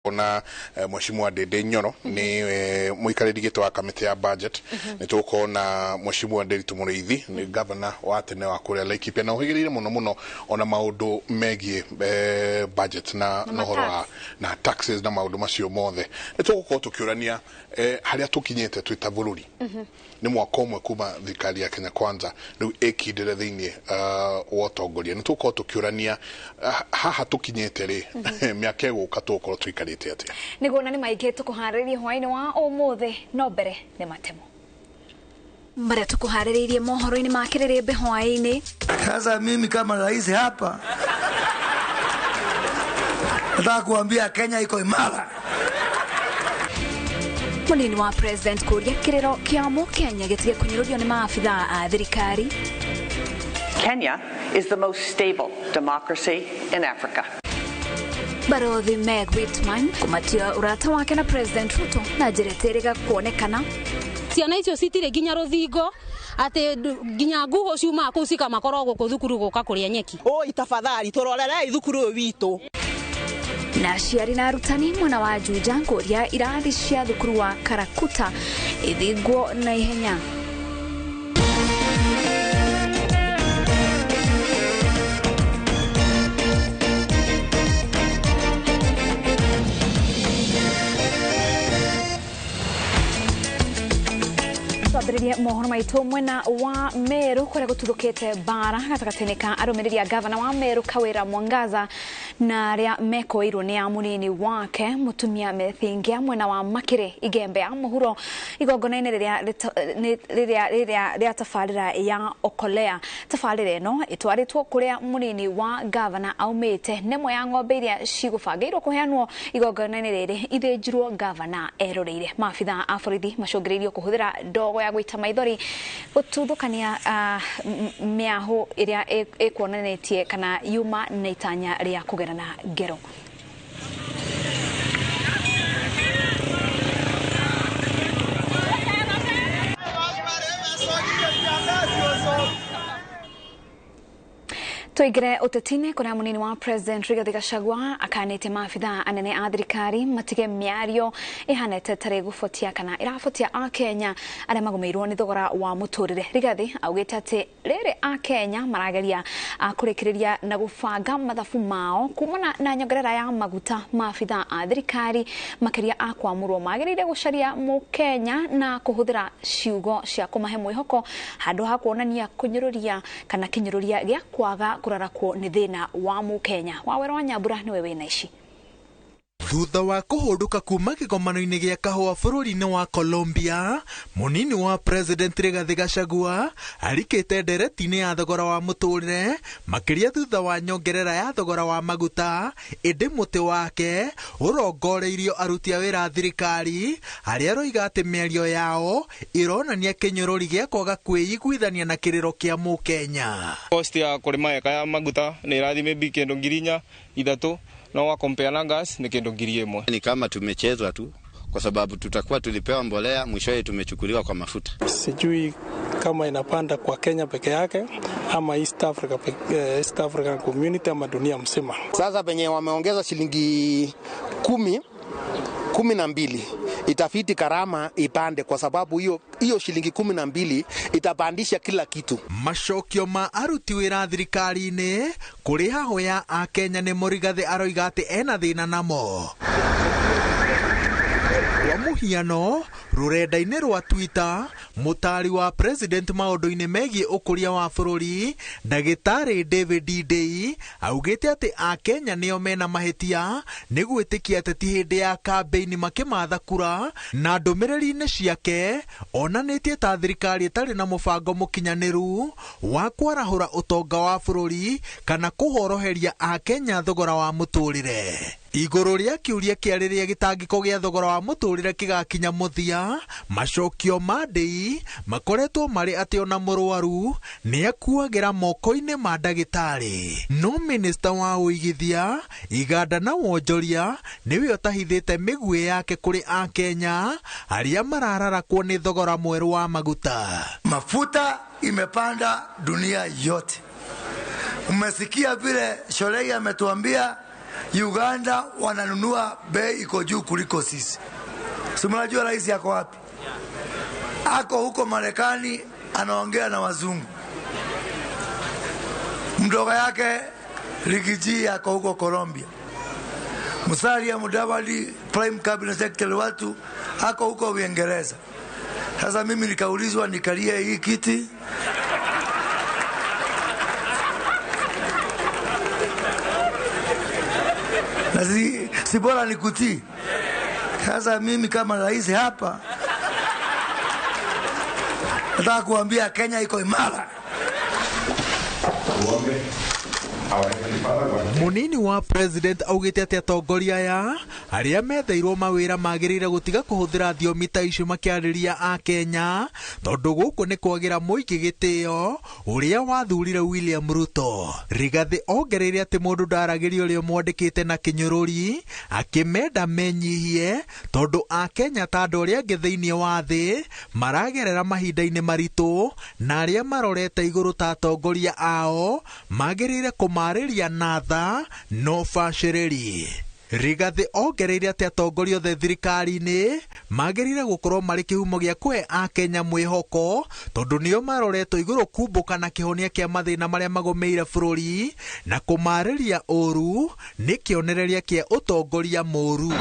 Ona mheshimiwa Dede Inooro ni muikariri gito wa kamiti ya budget ni tukona mheshimiwa Nderitu Muriithi ni governor wa tene wa kuria Laikipia na uhigirire muno ona maundu megie budget na nohoro na taxes na maundu macio mothe ni tugukorwo tukiurania haria tukinyete twita bururi ni mwaka umwe kuma thirikari ya Kenya Kwanza riu ikindire thiini wa utongoria ni tugukorwo tukiurania haha tukinyete ri miaka iguka tugukorwo twikarite atia niguo ni maige tukuhariririe hwaini wa umuthe no mbere ni matemo mbere tukuhariririe mohoro-ini ma kiriribe hwaini. Sasa mimi kama rais hapa nataka kuambia Kenya iko imara. Munini wa president kuria kiriro kia Kenya gitige kunyirurio ni maafitha a thirikari. Kenya is the most stable democracy in Africa. Barothi Meg Whitman kumatia urata wake na President Ruto na jireterega kuonekana. Ciana icio citire ginya ruthingo ate ginya nguo ciuma kusika makorogo kuthukuru guka kuria nyeki. Itafadhali tororera ithukuru witu. Na ciari na arutani mwana wa Juja kuria irathi cia thukuru wa Karakuta ithingwo na ihenya. Twambiririe mohoro maitu mwena wa Meru kuria gututhukite bara gatagati-ini ka arumiriri a gavana wa Meru Kawira Mwangaza na aria mekoirwo ni munini wake mutumia Methingia mwena wa Makire Igembe ya muhuro igongona-ini riria tafarira ya Okolea. Tafarira ino itwaritwo kuria munini wa gavana aumite nemwe ya ng'ombe iria cigubangirwo kuheanwo igongona-ini riri ithinjirwo gavana eroreire. Maabitha a borithi macungiriirio kuhuthira ndogo ya gwita maithori gututhukania miahu iria ikuonanetie kana yuma na itanya ria kugerana ngero. Tuigire utetine kuna munini wa president Rigathi Gachagua akanete maafitha anene a thirikari matige miario ihanete tare gufotia kana irafotia a Kenya aria magumirwo ni thogora wa muturire. Rigathi augite ati riri a Kenya marageria kurikiriria na gubanga mathabu mao kumana na nyongerera ya maguta. Maafitha a thirikari makiria akwamurwo magirire gucaria mu Kenya na kuhuthira ciugo cia kumahe mwihoko handu ha kuonania kunyiruria kana kinyiruria gia kwaga kurarakwo ni thina wa Mukenya. Wawero wa Nyambura niwe wina ici. Thutha wa kuhunduka kuma gĩgomano-inĩ gĩa kahũa bũrũri-inĩ wa Colombia, munini wa president Rigathi Gachagua arikĩte ndereti-inĩ ya thogora wa mũtũrĩre makĩria thutha wa nyongerera ya thogora wa maguta, ĩndĩ mũtĩ wake ũrongoreirio aruti a wĩra thirikari arĩa roiga atĩ mĩario yao ĩronania kĩnyũrũri gĩa kwaga kwĩiguithania na kĩrĩro kĩa Mũkenya. Cost ya kũrĩma eka ya maguta nĩ ĩrathiĩ maybe kĩndũ ngiri inya ithatũ na wa compare na gas ni kendo ngiri 1. Ni kama tumechezwa tu kwa sababu tutakuwa tulipewa mbolea mwishowe tumechukuliwa kwa mafuta. Sijui kama inapanda kwa Kenya peke yake ama East African community ama dunia mzima. Sasa penye wameongeza shilingi 12 itafiti karama ipande kwa sababu hiyo shilingi 12 itapandisha kila kitu. Macokio ma aruti wĩra thirikari-inĩ kũrĩ hahoya a Kenya nĩ Rigathi aroiga atĩ ena thĩna namo. Kwa mũhiano rurenda-inĩ rwa Twitter mutari wa president maũndũ-inĩ megiĩ ũkũria wa bũrũri Ndagĩtarĩ David Ndei augĩte atĩ a Kenya nĩo mena mahĩtia nĩ gwĩtĩkia atĩ ti hĩndĩ ya kampeini makĩmatha kura, na ndũmĩrĩri-inĩ ciake onanĩtie ta thirikari ĩtarĩ na mũbango mũkinyanĩru wa kwarahũra ũtonga wa bũrũri kana kũhoroheria a Kenya thogora wa mũtũrĩre. Igũrũ rĩa kiũria kĩa rĩrĩa gĩtangĩko gĩa thogora wa mũtũrĩre kĩgakinya mũthia, macokio ma Ndei makoretwo marĩ atĩ ona mũrwaru nĩ akuagĩra moko-inĩ ma ndagĩtarĩ. No minista wa ũigithia, iganda na wonjoria nĩwe ũtahithĩte mĩguĩ yake kũrĩ a Kenya arĩa marararakwo nĩ thogora mwerũ wa maguta. Mafuta imepanda dunia yote. Umesikia vile Sholei ametuambia Uganda wananunua bei iko juu kuliko sisi. Si mnajua rais yako wapi? Ako huko Marekani anaongea na wazungu. Mdogo yake Rigiji ako huko Colombia. Musalia Mudavadi, Prime Cabinet Secretary watu ako huko Uingereza. Sasa mimi nikaulizwa nikalie hii kiti. Na si bora nikutii. Sasa mimi kama rais hapa nataka kuambia Kenya iko imara. Munini wa president augite ati atongoria aya aria metheirwo mawira magirire gutiga kuhuthira thiomi ta icio makiariria a Kenya tondu guku ni kwagira muingi gitio uria wathurire William Ruto. Rigathi ongereire ati mundu ndaragiria uria mwandikite na kinyururi akimenda menyihie tondu a Kenya ta andu aria angi thiini wa thi maragerera mahinda-ini maritu na aria marorete iguru ta atongoria ao magirire kumariria na tha no baciriri. Rigathi ongereire ati atongoria othe thirikari-ini magirire gukorwo mari kihumo gia kwe a Kenya mwihoko tondu nio maroretwo iguru kumbuka na kihonia kia mathina maria magomeire bururi na kumariria uru ni kionereria kia utongoria muru.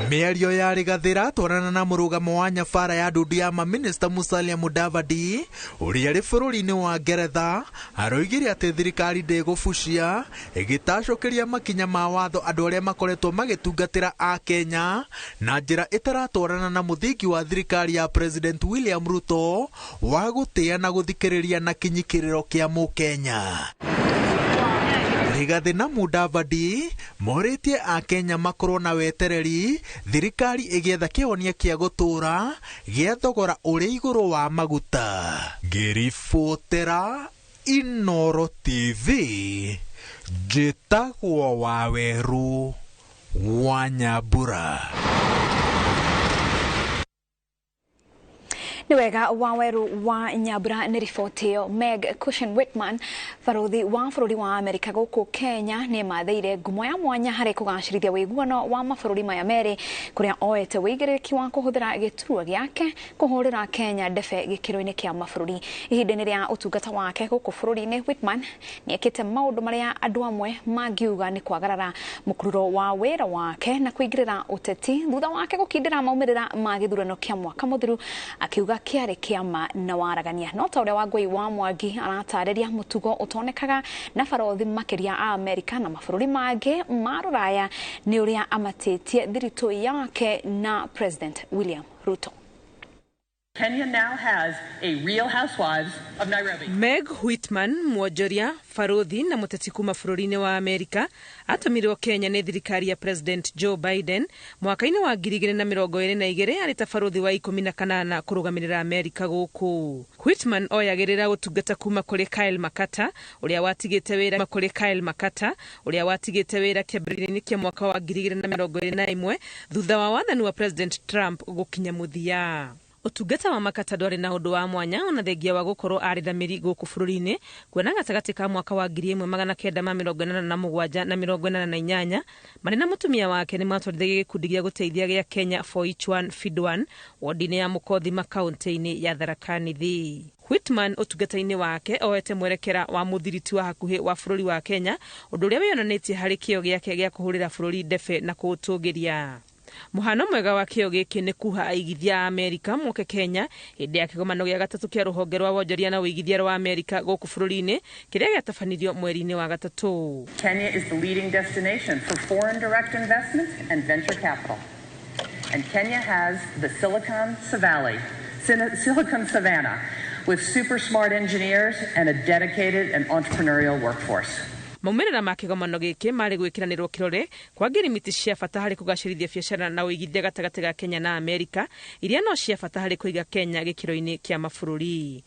Miario ya Rigathi ratwarana na murugamo wa nyabara ya ndudu ya maminista Musalia Mudavadi uria ri bururi-ini wa Ngeretha aroigire ati thirikari ndigubucia igitacokeria makinya ma watho andu aria makoretwo magitungatira a Kenya na njira itaratwarana na muthingi wa thirikari ya President William Ruto wa gutia na guthikiriria na kinyikiriro kia Mukenya. Rigathi na Mudavadi moritie a Kenya makorwo na wetereri thirikari igietha kihonia kia gutura gia thogora uri iguru wa maguta. Ngiribotera Inooro TV njitagwo Waweru wa Nyambura. Ni wega Waweru wa Nyambura ni riboti iyo. Meg Cushion Whitman, barothi wa bururi wa Amerika guku Kenya, ni matheire ngumo ya mwanya hari kugacirithia wiguano wa mabururi maya meri kuria oete wigiriki wa kuhuthira giturua giake kuhurira Kenya ndebe gikiro-ini kia mabururi. Ihinda-ini ria utungata wake guku bururi-ini, Whitman ni ekite maundu maria andu amwe mangiuga ni kwagarara mukururo wa wira wake na kuingirira uteti thutha wake gukindira maumirira ma githurano kia mwaka muthiru, akiuga kiari kiama na waragania. No ta uria Wangui wa Mwangi aratariria mutugo utonekaga na barothi makiria a Amerika na mabururi mangi ma Ruraya ni uria amatitie thiritu yake na President William Ruto. Kenya now has a Real Housewives of Nairobi. Meg Whitman, mwojoria, farodhi na muteti kuma bururi-ini wa Amerika, atumirwo Kenya ni thirikari ya President Joe Biden mwaka-ini wa 2022 ari ta farodhi wa 18 kurugamirira Amerika guku. Whitman oyagirira gutungata kuma kuri Kyle Makata uria watigite wira kiambiriria-ini kia mwaka wa 2021 thutha wa wathani wa President Trump gukinya muthia. Utungata wa Makata ndwari na undu wa mwanya ona thengia wa gukorwo ari thamiri guku bururi-ini kuona gatagati ka mwaka wa 1987 na 1988 mari na mutumia wake ni matwarithagia gikundi gia guteithia gia Kenya for each one feed one wodi-ini ya Mukothi makaunti-ini ya Tharaka Nithi. Whitman utungata-ini wake oete mwerekera wa muthiriti wa hakuhi wa bururi wa Kenya undu uria wiyonanitie hari kio giake gia kuhurira bururi ndebe na kuutungiria. Muhano mwega wa kio giki ni kuha aigithia Amerika moke Kenya hindi ya kigomano gia gatatu kia ruhonge rwa wonjoria na uigithia rwa Amerika guku bururi-ini kiria giatafanirio mweri-ini wa gatatu. Kenya is the leading destination for foreign direct investment and venture capital. And Kenya has the Silicon Savannah with super smart engineers and a dedicated and entrepreneurial workforce. Maumerera ma kigomano giki mari gwikiranirwo kirore kwa ngirimiti cia bata hari kugacirithia biacara na uigithia gatagati ga Kenya na Amerika iria no cia bata hari kuiga Kenya gikiro-ini kia mabururi.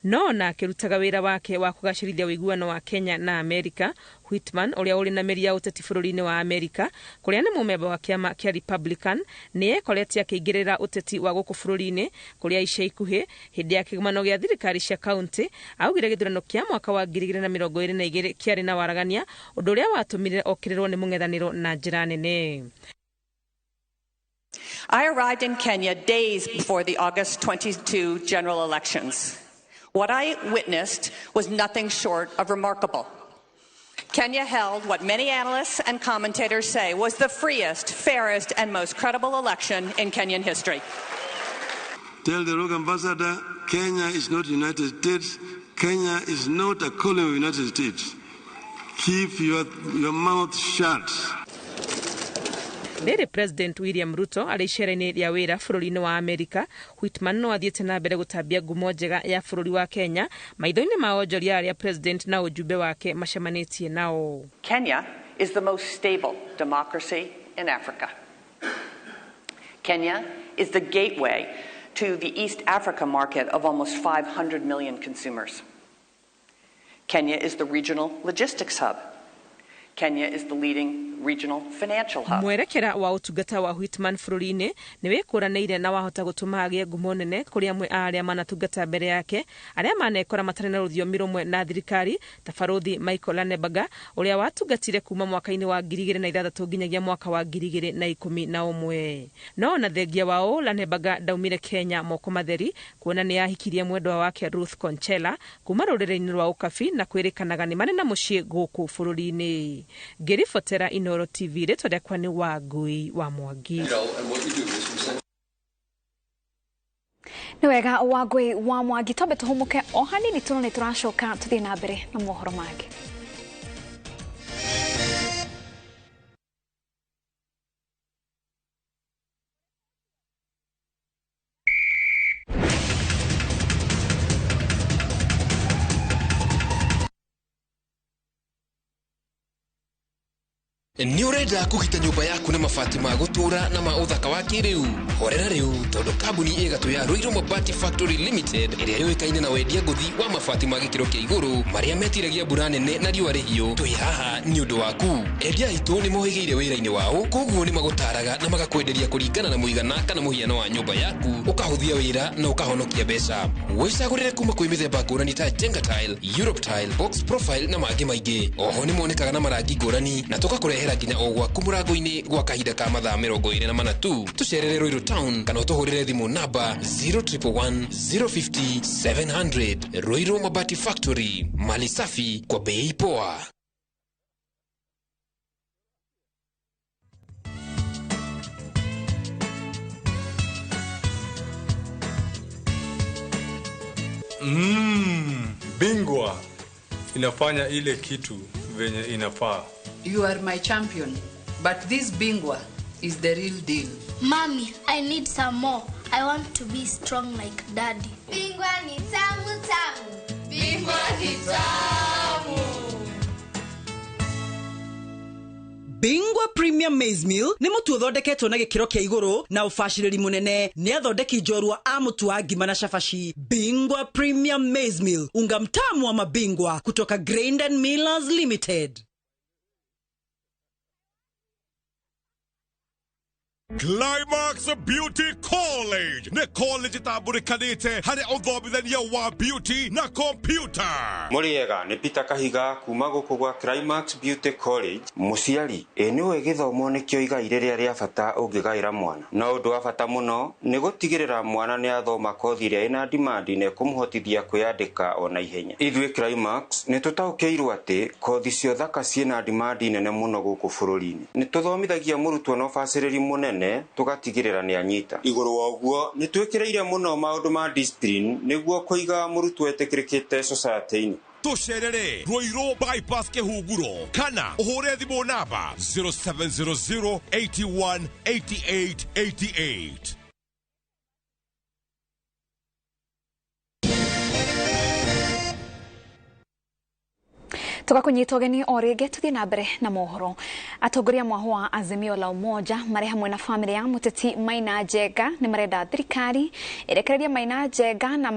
no na akirutaga wira wake wa kugacirithia wiguano wa Kenya na Amerika. Whitman uria uri na meri ya uteti bururi-ini wa Amerika kuria ni mumemba wa kiama kia Republican ni ekoretie akingirira uteti wa guku bururi-ini kuria ica ikuhi hindi ya kigomano gia thirikari cia county augire githurano kia mwaka wa 2022 kiari na waragania undu uria watumire okirirwo ni mung'ethaniro na njira nene. I arrived in Kenya days before the August 22 general elections. What I witnessed was nothing short of remarkable. Kenya held what many analysts and commentators say was the freest, fairest, and most credible election in Kenyan history. Tell the rogue ambassador, Kenya is not United States. Kenya is not a colony of United States. Keep your mouth shut. Riri President William Ruto ari icera-ini ria wira bururi-ini wa Amerika. Whitman no athiete na mbere gutambia ngumo njega ya bururi wa Kenya maitho-ini ma onjoria aria president na ujumbe wake macemanitie nao. Kenya is the most stable democracy in Africa. Kenya is the gateway to the East Africa market of almost 500 million consumers. Kenya is the regional logistics hub. Kenya is the leading regional financial hub. Mwerekera wa utungata wa Whitman bururi-ini ni wikuraneire na wahota gutuma agie ngumo nene kuri amwe aria manatungata mbere yake aria manekora matari na ruthiomi rumwe na thirikari ta Baruthi Michael Lanebaga uria watungatire kuma mwaka-ini wa 2006 nginyagia mwaka wa 2011. No na thengia wao Lanebaga daumire Kenya moko matheri kuona ni yahikirie mwendwa wake Ruth Conchela kuma rurire-ini rwa ukabi na kwirikanaga ni manena mucii guku bururi-ini. Gerifotera Inooro TV reto rya kwani wa Ngui wa Mwangi. Ni wega wa Ngui wa Mwangi tobe tuhumuke o hanini tuno ni turacoka tuthie na mbere na mohoro mangĩ. Ni urenda kugita nyumba yaku na mabati ma gutura na ma uthaka wa kiriu horera riu tondu kambuni igatu ya Ruiru Mabati Factory Limited iria yoikaine na wendia nguthi wa mabati ma gikiro kia iguru maria metiragia mbura nene na riua rihio twi haha ni undu waku. Endia itu ni mohigeire wira-ini wao koguo ni magutaraga na magakwenderia kuringana na muigana kana muhiano wa nyumba yaku ukahuthia wira na ukahonokia mbeca. Wicagurire kuma kwi mithemba ngurani ta Jenga Tile, Europe Tile, Box Profile na mangi maingi. Oho ni monekaga na marangi ngurani na tugakurehera nginya o gwaku murango-ini gwa kahinda ka mathaa 24 tu. Tucerere Ruiru Town kana utuhurire thimu namba 0111 050 700. Ruiru Mabati Factory, mali safi kwa bei poa. Bingwa inafanya ile kitu venye inafaa. You are my champion, but this Bingwa is the real deal. Mommy, I need some more. I want to be strong like Daddy. Bingwa ni tamu tamu. Bingwa ni tamu. Bingwa Premium Maize Meal ni mutu uthondeketwo na gikiro kia iguru na ufashiriri munene ni athondeki njorua a mutu wa ngima na shafashi. Bingwa Premium Maize Meal, unga mtamu wa mabingwa kutoka Grain and Millers Limited. Climax Beauty College ne college taburikanite hari uthomithania wa beauty na computer. Muriega ni Peter Kahiga kuma guku gwa Climax Beauty College. Muciari niwe githomo nikio igai riria ria bata ungigaira mwana na undu wa bata muno ni gutigirira mwana ni athoma kothi ria ina demand ne kumuhotithia kwiyandika ona ihenya. Ithui Climax ni tutaukeirwo ati kothi cio thaka ciina demand nene muno guku bururi-ini. Ni tuthomithagia murutwo no facility munene tugatigirira ni anyita. Iguru wa uguo ni twikireire muno maundu ma discipline niguo kuiga murutwo etikirikite society-ini. Tucerere Ruiru bypass Kihunguro kana uhure thimu namba 0700 81 88 88. Tukakunyita ugeni o ringi tuthie na mbere na mohoro. Atongoria mwaho wa Azimio la Umoja mari hamwe na family ya muteti Maina Njenga ni marenda thirikari irekereria Maina Njenga na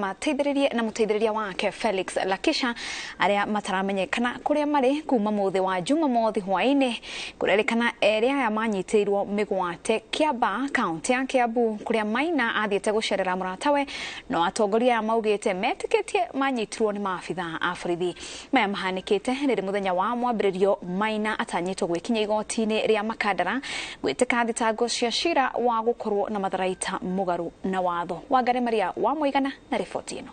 muteithiriria wake Felix Lakisha aria mataramenyekana kuria mari kuma muthi wa Jumamothi hwaini kurerikana eria ya manyitirwo migwate Kiamba county ya Kiambu kuria Maina athiete gucerera muratawe no atongoria maugite metiketie manyitirwo ni maabitha a borithi maya mahanikite riri muthenya wa mwambiririo Maina atanyitwo gwikinya igoti-ini ria Makadara gwitika thitango cia cira wa gukorwo na matharaita mugaru na watho. Wangari Maria wa Muigana na riboti ino.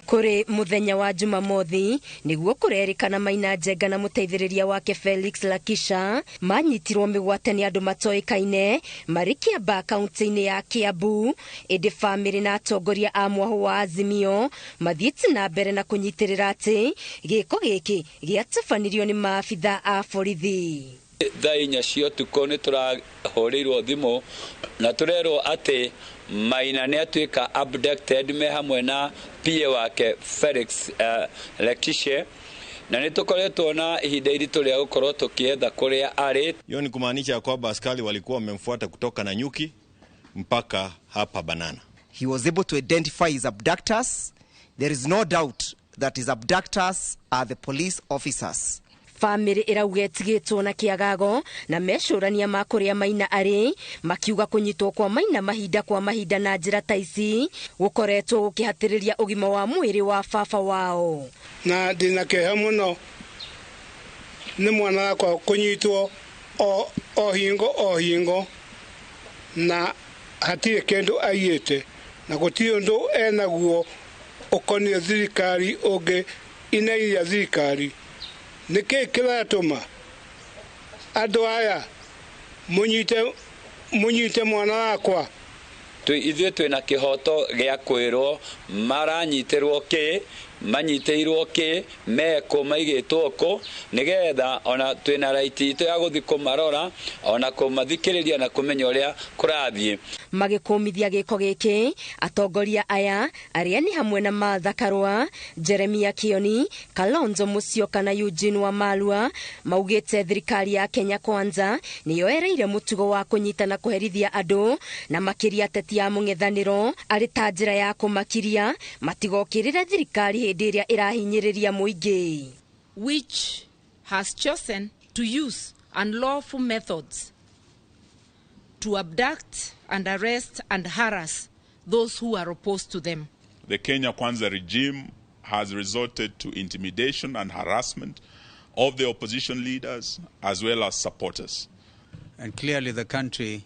Kuri muthenya wa Jumamothi niguo kurerikana Maina Njenga na muteithiriria wake Felix Lakisha manyitirwo migwate ni andu matoikaine mari Kiamba county-ini ya Kiambu indi family na atongoria a mwaho wa Azimio mathiete na mbere na kunyitirira ati giko giki giatabanirio ni maabitha a borithi. Thainya cio tuko ni turahoreirwo thimu na turerwo ati Maina ni atuika abducted me hamwe na PA wake Felix Lakisha na ni tukoretwo na ihinda iritu ria gukorwo tukietha kuria ari. Hiyo ni kumaanisha kwamba askari walikuwa wamemfuata kutoka Nanyuki mpaka hapa Banana. He was able to identify his abductors. There is no doubt that his abductors are the police officers. Family irauga etigitwo na kiagago na mecurania ma kuria Maina ari makiuga kunyitwo kwa Maina mahinda kwa mahinda na njira ta ici gukoretwo gukihatiriria ugima wa mwiri wa baba wao. Na ndina keha muno ni mwana wakwa kunyitwo o hingo na hatire kendo aiete na gutio ndo enaguo ukonie thirikari ungi inairia thirikari. Nike kiratuma andu aya munyite mwana wakwa ithuĩ twĩna kĩhoto gĩa kwĩrwo maranyitirwo kĩ manyitĩirwo kĩ meko maigĩtwo kũ nigetha ona twĩna right itũ ya gũthi kũmarora ona kũmathikĩrĩria na kũmenya ũrĩa kũrathiĩ. Magĩkũmithia gĩko gĩkĩ atongoria aya arĩa ni hamwe na Martha Karua, Jeremia Kioni, Kalonzo Musyoka na Eugene Wamalwa maugĩte thirikari ya Kenya Kwanza niyo ereire mũtugo wa kũnyita na kũherithia andũ na makĩria ateti ya mũng'ethanĩro arĩ ta njĩra ya kũmakiria matigokĩrĩre thirikari hĩndĩ ĩrĩa ĩrahinyĩrĩria mũingĩ, which has chosen to use unlawful methods to abduct and arrest and harass those who are opposed to them. The Kenya Kwanza regime has resorted to intimidation and harassment of the opposition leaders as well as supporters. And clearly the country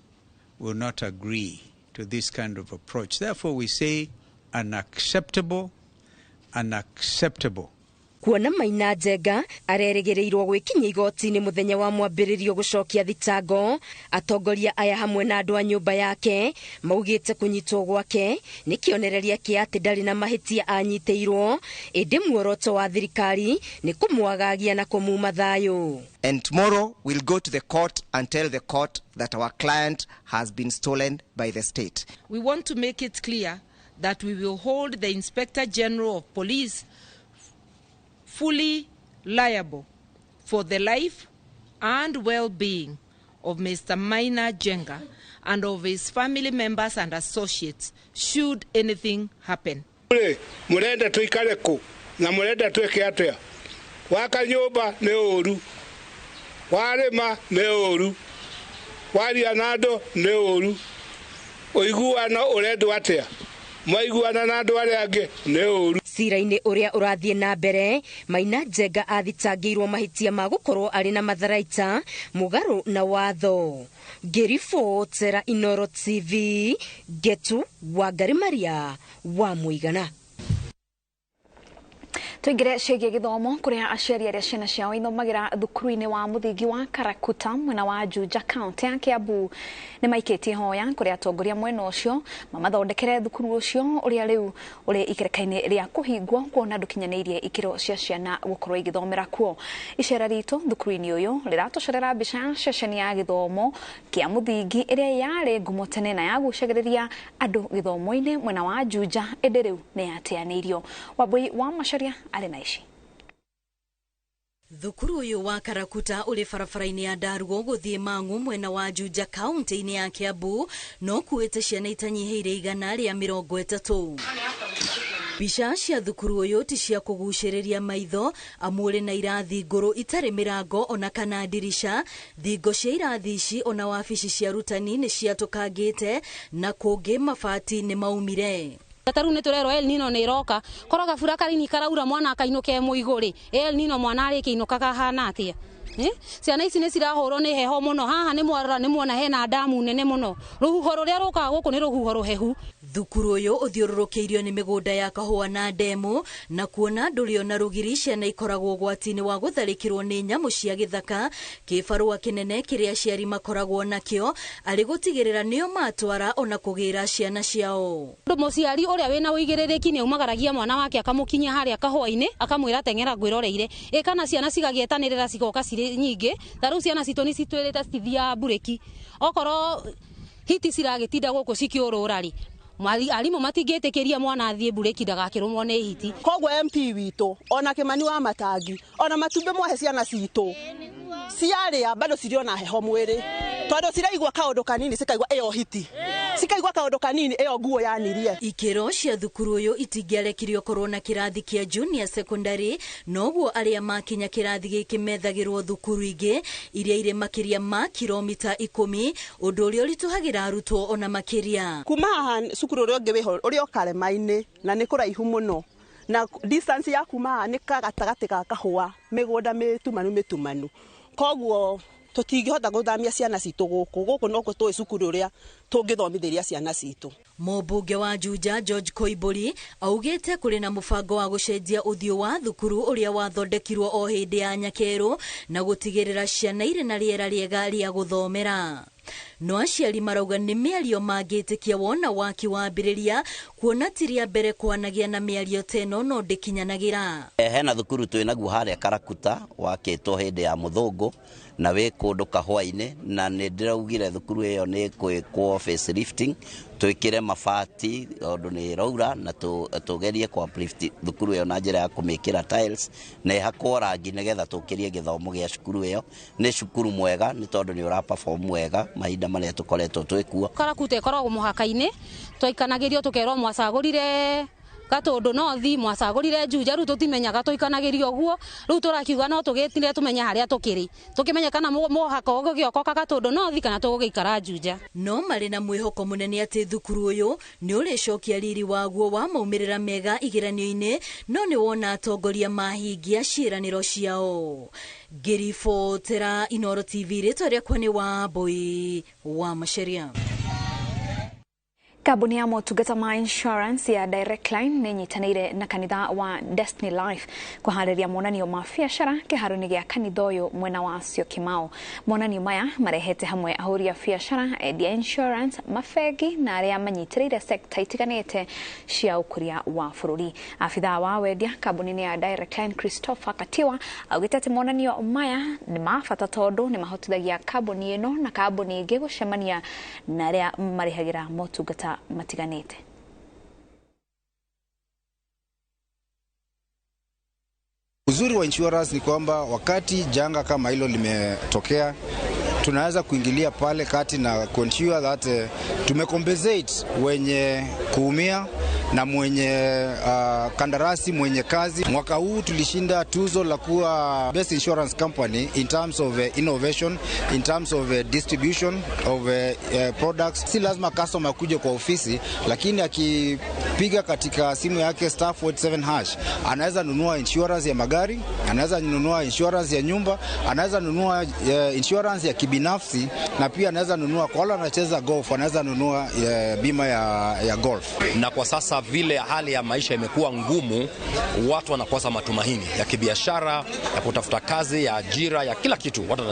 will not agree to this kind of approach. Therefore we say unacceptable. Kuona Maina Njenga areregereirwo gwikinya igoti-ini muthenya wa mwambiririo gucokia thitango, atongoria aya hamwe na andu a nyumba yake maugite kunyitwo gwake ni kionereria kia ati ndari na mahitia anyitĩirwo indi muoroto wa thirikari ni kumwagagia na kumuma thayo. And tomorrow we'll go to the court and tell the court that our client has been stolen by the state. We want to make it clear that we will hold the Inspector General of Police fully liable for the life and well-being of Mr. Maina Njenga and of his family members and associates should anything happen. Murenda tuikare ku na murenda tweke atia waka nyumba ni oru warema ni oru waria nado ni oru oiguana urendu atia maiguana na andu aria angi ni oru. Cira-ini uria urathie na mbere Maina Njenga athitangĩirwo mahitia ma gukorwo ari na matharaita mugaru na watho. Ngĩribotera Inooro TV Getu Wangari Maria wa Muigana. Tuingire ciĩgiĩ gĩthomo kuria aciari arĩa ciana ciao ithomagira thukuru-inĩ wa mũthingi wa Karakuta mwena wa Juja county ya Kiambu nĩ maikĩtie hoya kuria atongoria mwena ũcio mamathondekere thukuru ũcio ũrĩa rĩu ũrĩ ikereka-inĩ rĩa kũhingwo kuona ndũkinyanĩirie ikĩro cia ciana gũkorwo igĩthomera kuo. Icera ritũ thukuru-inĩ ũyũ rĩratocerera mbica ya ceceni ya gĩthomo kĩa mũthingi ĩrĩa yarĩ ngumo tene na yagucagĩrĩria andũ gĩthomo-inĩ mwena wa Juja ĩndĩ rĩu nĩ yateanĩirio. Wambui wa Macharia arĩ na ici. Thukuru uyu wa Karakuta uri barabara-ini ya Ndarugo guthie Mang'u mwena wa Juja kaunti-ini ya Kiambu no kuite ciana itanyihiire 130. Bica cia thukuru uyu ti cia kuguciriria maitho amu uri na irathi nguru itari mirango ona kana ndirisha. Thingo cia irathi ici ona wabici cia rutani ni ciatukangite na kungi mabati ni maumire. Taru ne turero El Nino ne roka koroga fura karini karaura mwana akainuke muiguri El Nino mwana ari kiinuka kahana atia ciana ici ni cirahurwo ni heho muno haha ni mwarora ni muona hena damu nene muno ruhuho ruria ruka guku ni ruhuho ruhehu. Thukuru uyu uthiururukiirio ni migunda ya kahua na ndemu na kuona ndurio na rugiri ciana ikoragwo gwatini wa gutharikirwo ni nyamu cia githaka. Kibarua kinene kiria aciari makoragwo nakio ari gutigirira nio matwara ona kugira ciana ciao. Muciari uria wina uigiririki ni umagaragia mwana wake akamukinya haria kahua-ini akamwira tengera ngwiroreire kana ciana cigagietanirira cigoka ciri nyingi. Taru ciana citu ni citwirite cithia bureki okoro hiti ciragitinda guku cikiururari alimu matingitikiria mwana athie bureki ndagakirumwo ni hiti. Kogwo MP witu ona Kimani wa Matangi ona Matumbe mwahe ciana citu ciaria bado ciriona heho mwiri tondu ciraigua kaundu kanini cikaigua iyo hiti cikaigua kaundu kanini iyo nguo yanirie. Ikiro cia thukuru uyu itingĩarekirio korwo na kirathi kia junior secondary noguo aria makinya kirathi giki methagirwo thukuru ingi iria iri makiria ma kilomita 10 undu uria urituhagira arutwo ona makiria. Kuma haha cukuru uria ungi wiho uria Karema-ini na ni kuraihu muno na distance ya kuma ni kagatagati ka kahua migunda mitumanu kogwo tutingihota guthamia ciana citu guku no gutwe cukuru uria tungithomithiria ciana citu. Mũmbunge wa Juja George Koiburi augite kuri na mubango wa gucenjia uthio wa thukuru uria wathondekirwo o hindi ya nyakeru na gutigirira ciana ire na riera riega ria guthomera. No aciari marauga ni miario mangitikia wona waki wambiriria kuona tiria mbere kwanagia na miario teno no ndikinyanagira. Hena thukuru twinaguo haria Karakuta wakitwo hindi ya muthungu na wi kundu kahua-ini na ni ndiraugire thukuru iyo ni kwikwo face lifting twikire mabati ondu ni raura na tugerie kwa uplift thukuru iyo na njira ya kumikira tiles na ihakwo rangi nigetha tukirie githomo gia cukuru iyo. Ni cukuru mwega ni tondu ni ura perform mwega mahinda maria tukoretwo twikuo. Karakuta ikoragwo muhaka-ini twaikanagirio tukerwo mwacagurire Gatundu North mwacagurire Juja ru tutimenyaga tuikanagirio guo ru turakiuga no tugitire tumenya haria tukiri tukimenya kana muhaka ugo giokoka Gatundu North kana tugugiikara Juja. No mari na mwihoko munene ati thukuru uyu ni uricokia riri waguo wa maumirira mega igiranio-ini no ni wona atongoria mahingia ciiraniro ciao. Ngiribotera Inooro TV ritwa riakwa ni Wambui wa Macharia. Kambuni ya motungata ma insurance ya Direct Line ninyitanire na kanitha wa Destiny Life kuhariria monanio ma biacara kiharo-ini gia kanitha uyu mwena wa Syokimau. Monanio maya marehete hamwe ahuri ya biacara, endia insurance, mafegi na aria manyitirire sekta itiganite cia ukuria wa bururi. Afitha wa wendia kambuni ya Direct Line Christopher Katiwa augite ati monanio maya ni mabata tondu ni mahotithagia kambuni ino na kambuni ingi gucemania na aria marihagira motungata matiganite. Uzuri wa insurance ni kwamba wakati janga kama hilo limetokea tunaweza kuingilia pale kati na ensure that tumecompensate wenye kuumia na mwenye kandarasi mwenye kazi. Mwaka huu tulishinda tuzo la kuwa best insurance company in terms of innovation, in terms of distribution of products. Si lazima customer kuja kwa ofisi, lakini akipiga katika simu yake *47# anaweza nunua insurance ya magari, anaweza nunua insurance ya nyumba, anaweza nunua insurance ya kibinafsi na pia anaweza nunua kwa wale wanacheza golf, anaweza nunua bima ya golf. Na kwa sasa vile hali ya maisha imekuwa ngumu, watu wanakosa matumaini ya kibiashara, ya kutafuta kazi, ya ajira, ya kila kitu. Watu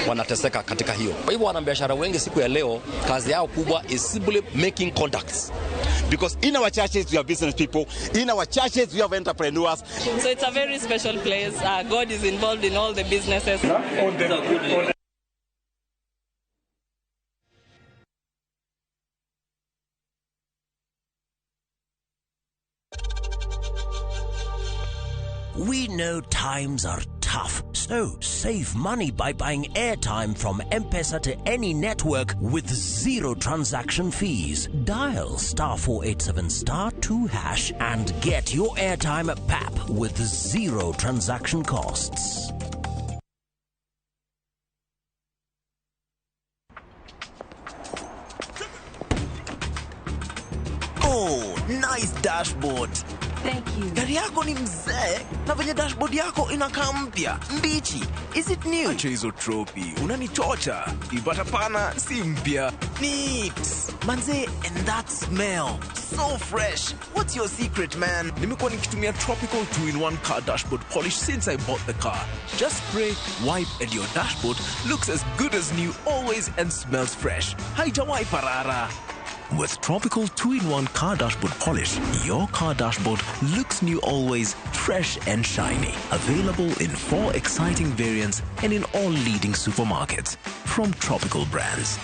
wanateseka katika hiyo. Kwa hivyo wanabiashara wengi siku ya leo kazi yao kubwa is simply making contacts. Because in our churches we have business people, in our churches we have entrepreneurs. So it's a very special place. God is involved in all the businesses. We know times are tough. tough. So save money by buying airtime from M-Pesa to any network with zero transaction fees. Dial *487*2# and get your airtime PAP with zero transaction costs. Oh, nice dashboard. Thank you. Gari yako ni mzee na venye dashboard yako inakaa mpya, mbichi. Is it new? Acha hizo tropi, unanichocha. Ibata pana si mpya. Neat. Manze, and that smell. So fresh. What's your secret, man? Nimekuwa nikitumia Tropical 2-in-1 car dashboard polish since I bought the car. Just spray, wipe, and your dashboard looks as good as new always and smells fresh. Haijawai parara. With Tropical 2-in-1 car dashboard polish, your car dashboard looks new always, fresh and shiny. Available in 4 exciting variants and in all leading supermarkets from Tropical brands.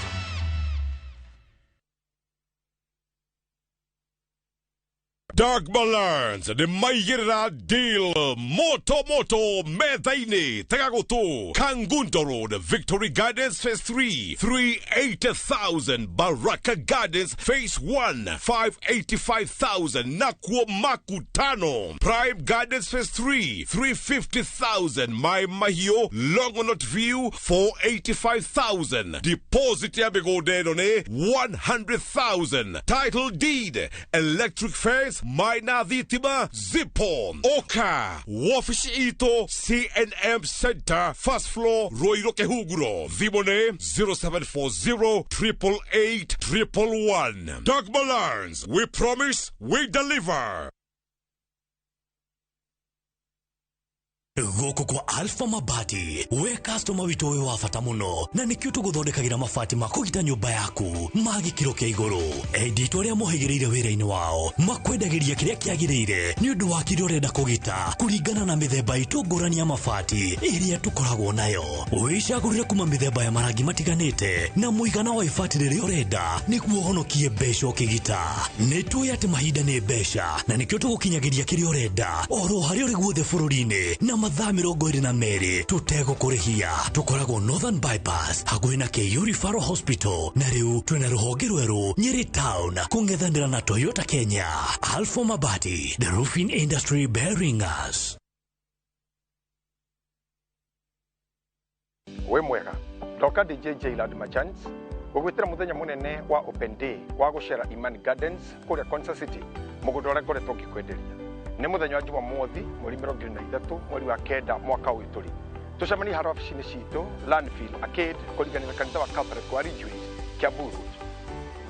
Dark Balance, the Mayera Deal, Moto Medaine, Tagagoto, Kangunto Road, Victory Gardens Phase 3, 380,000, Baraka Gardens Phase 1, 585,000, Nakwo Makutano, Prime Gardens Phase 3, 350,000, My Mahio, Longonot View, 485,000, Deposit Yabigodene, 100,000, Title Deed, Electric Phase, Maina Vitima, Zipon, Oka, Wafish Ito, CNM Center, First Floor, Roiro Kehuguro, Vibone 0740 888 111. Doug Balance, we promise, we deliver. Goko kwa Alpha Mabati, we customer wito we wafata muno na nikio tuguthondekagira mabati makugita nyumba yaku magikiro kia iguru. Edito ria mohigireire wira-ini wao makwendagiria kiria kiagirire ni undu wa kiria urenda kugita kuringana na mithemba itu ngurani ya mabati iria tukoragwo nayo. Wicagurire kuma mithemba ya marangi matiganite na muigana wa ibati riria urenda niguo honokie mbeca ukigita. Nitui ati mahinda ni mbeca na nikio tugukinyagiria kiria urenda oro haria uri guothe bururi-ini na mathaa 22 tutego kurihia. Tukoragwo Northern Bypass hakuhi na KU Referral Hospital na riu twina ruhonge rweru Nyeri Town kungethanira na Toyota Kenya. Alpha Mabati, the roofing industry bearing us. We mwega Dr. DJ Lad Machans gugwitira muthenya munene wa open day wa gushera Imani Gardens kuria Concert City mugudora kore tokikwenderia. Ni muthenya wa Jumamothi mweri 23 mweri wa kenda mwaka uyu turi tucemani haro ofisini citu Landfill Arcade kuringanira kanitha wa Catholic kwa Ridgeways Kiambu Road.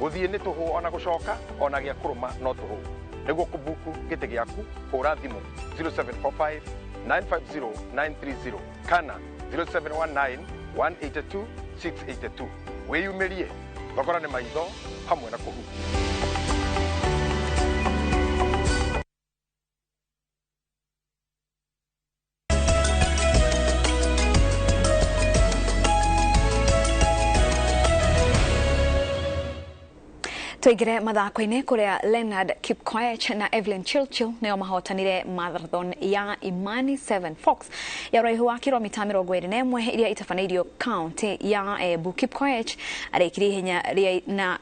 Guthie ni tuhu ona gucoka ona gia kuruma no tuhu niguo kubuku gite giaku hura thimu 0745 950 930 kana 0719 182 682. Weyumirie thogora ni maitho hamwe na kuhu. Tuigire mathako-ini kuria Leonard Kipkoech na Evelyn Chilchil neo mahotanire marathon ya Imani 7 Fox ya uraihu wa kilomita 21 iria itafanairio county ya Embu. Kipkoech arekire ihenya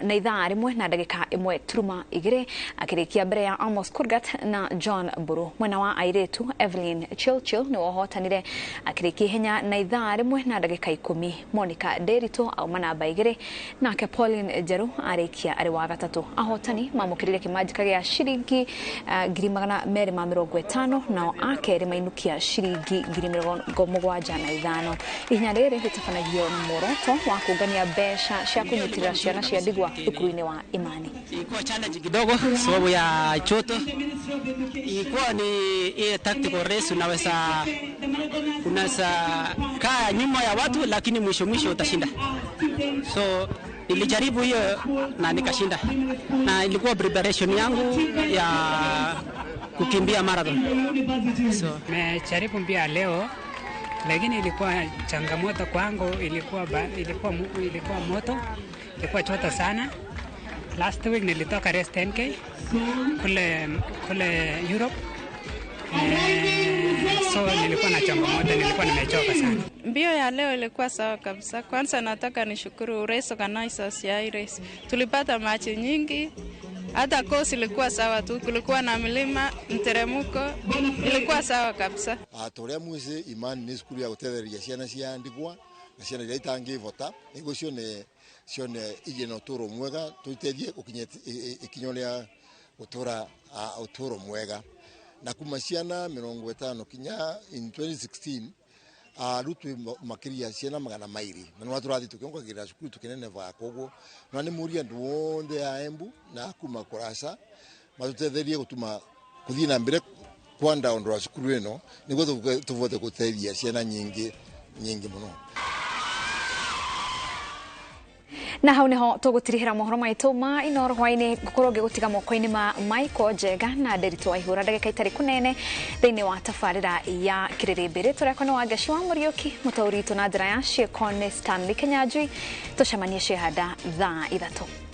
na ithaa rimwe na ndagika 1:2 akirikia mbere ya Amos Kurgat na John Buru. Mwena wa airetu Evelyn Chilchil ni wahotanire akirikia ihenya na ithaa rimwe na ndagika 10. Monica Derito au manamba 2 nake Pauline Jeru arekia ari wa gatatu. Ahotani mamukirire kimajika gya shiringi 250 nao akeri mainukia shiringi 75. Ihenya riri ritafanagio moroto wa kungania mbeca cia kunyitirira ciana cia ndigwa thukuru-ini wa Imani. Ilikuwa challenge kidogo sababu ya choto. Ilikuwa ni ile tactical race, unaweza kaa nyuma ya watu lakini mwisho utashinda. So nilijaribu hiyo na nikashinda. Na ilikuwa preparation yangu ya kukimbia marathon. So nimejaribu mbia leo lakini ilikuwa changamoto kwangu, ilikuwa moto, ilikuwa chota sana. Last week nilitoka race 10k kule Europe. So So nilikuwa na changamoto, nilikuwa nimechoka sana. Mbio ya leo ilikuwa sawa kabisa. Kwanza nataka nishukuru race organizers ya hii race. Tulipata machi nyingi. Hata course ilikuwa sawa tu. Kulikuwa na milima, mteremko. Ilikuwa sawa kabisa. Atoria mwese imani ni skuli ya gutetheria ciana ciandikwa na ciana iria itangivota. Ego cione igena uturo mwega tuiteithie gukinya ikinyo ria gutura uturo mwega. Na kuma ciana 50 kinya in 2016 rutu makiria ciana magana mairi na no turathi tukiongagira cukuru tukinene va kogo na ni muria nduonde ya Embu na kuma kurasa matutetherie gutuma kuthii na mbere kwanda ondora cukuru eno niguo tuvote guteithia ciana nyingi muno. Na hau niho tugutirihira mohoro maitu ma Inooro hwaini gukorwo gigutiga moko-ini ma Michael Jega na Nderitu Waihura ndagika itari kunene thiini wa tabarira ya kiririmbiri turekwa ni Wangeci wa Muriuki mutauritu na njira ya cieko ni Stanley Kenyanjui tucemanie ciehanda thaa 3.